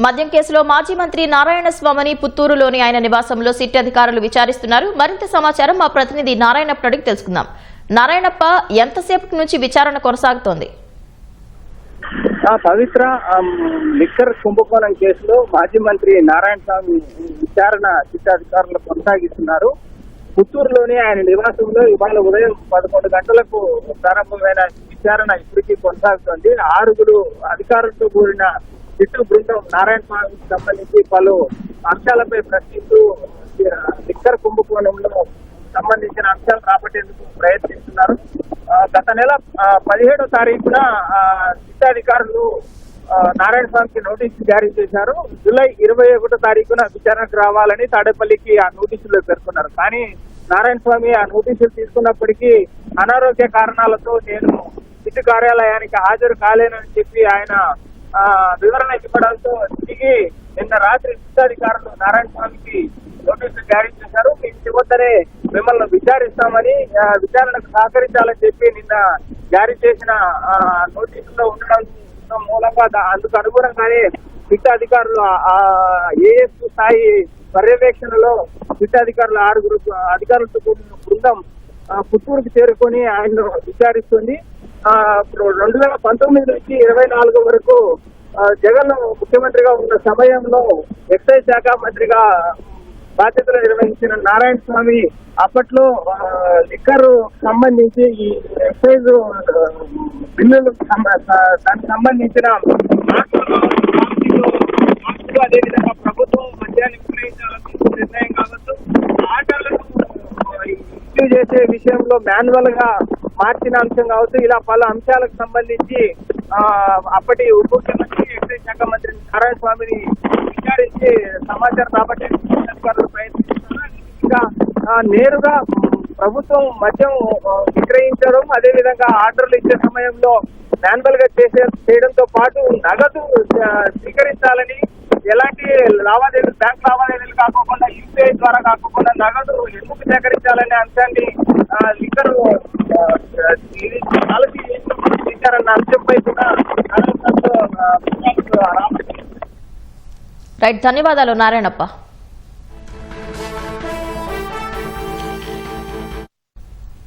మద్యం కేసులో మాజీ మంత్రి నారాయణ స్వామిని పుత్తూరులోని ఆయన నివాసంలో సిట్ అధికారులు విచారిస్తున్నారు. మరింత సమాచారం మా ప్రతినిధి నారాయణప్ప అడిగి తెలుసుకుందాం. నారాయణప్ప, ఎంతసేపటి నుంచి విచారణ కొనసాగుతోంది? పవిత్ర లిక్కర్ కుంభకోణం కేసులో మాజీ మంత్రి నారాయణ స్వామి విచారణ సిట్ అధికారులు కొనసాగిస్తున్నారు. పుత్తూరులోని ఆయన నివాసంలో ఇవాళ ఉదయం 11 గంటలకు ప్రారంభమైన విచారణ ఇప్పటికీ కొనసాగుతోంది. 6 అధికారులతో కూడిన సిట్టు బృందం నారాయణ స్వామికి సంబంధించి పలు అంశాలపై ప్రశ్నిస్తూ లిక్కర్ కుంభకోణంలో సంబంధించిన అంశాలు రాబట్టేందుకు ప్రయత్నిస్తున్నారు. గత నెల 17వ తారీఖున సిట్టాధికారులు నారాయణ స్వామికి నోటీసులు జారీ చేశారు. జూలై 21వ తారీఖున విచారణకు రావాలని తాడేపల్లికి ఆ నోటీసులు పేర్కొన్నారు. కానీ నారాయణ స్వామి ఆ నోటీసులు తీసుకున్నప్పటికీ అనారోగ్య కారణాలతో నేను సిట్టు కార్యాలయానికి హాజరు కాలేనని చెప్పి ఆయన వివరణ ఇవ్వడంతో తిరిగి నిన్న రాత్రి సిట్టాధికారులు నారాయణ స్వామికి నోటీసులు జారీ చేశారు. మీ ఇంటి వద్దనే మిమ్మల్ని విచారిస్తామని, విచారణకు సహకరించాలని చెప్పి నిన్న జారీ చేసిన నోటీసుల్లో ఉండడం మూలంగా అందుకు అనుగుణంగానే సిట్ అధికారులు ఏఎస్ స్థాయి పర్యవేక్షణలో సిట్ అధికారులు 6 అధికారులతో కూడిన బృందం పుత్తూరుకు చేరుకొని ఆయన విచారిస్తుంది. 2019 నుంచి 24 వరకు జగన్ ముఖ్యమంత్రిగా ఉన్న సమయంలో ఎక్సైజ్ శాఖ మంత్రిగా బాధ్యతలు నిర్వహించిన నారాయణ స్వామి అప్పట్లో లిక్కర్ సంబంధించి ఈ ఎక్సైజ్ బిల్లులకు దానికి సంబంధించిన అదేవిధంగా ప్రభుత్వం మద్యాన్ని విక్రయించాలని నిర్ణయం కావచ్చు, ఆటలను ఇష్యూ చేసే విషయంలో మాన్యువల్ గా మార్చిన అంశం కావచ్చు, ఇలా పలు అంశాలకు సంబంధించి అప్పటి ఉప ముఖ్యమంత్రి ఎక్సైజ్ శాఖ మంత్రి నారాయణ స్వామిని విచారించి సమాచారం రాబట్టే అధికారులు ప్రయత్నిస్తున్నారు. ఇంకా నేరుగా ప్రభుత్వం మద్యం విక్రయించడం, అదేవిధంగా ఆర్డర్లు ఇచ్చే సమయంలో మాన్యువల్ గా చేయడంతో పాటు నగదు స్వీకరించాలని, ఎలాంటి లావాదేవీలు బ్యాంక్ లావాదేవీలు కాకుండా యూపీఐ ద్వారా కాకుండా నగదు ఎందుకు సేకరించాలనే అంశాన్ని లిక్కర్ పాలసీ ఇచ్చారన్న అంశంపై కూడా రైట్, ధన్యవాదాలు నారాయణప్ప.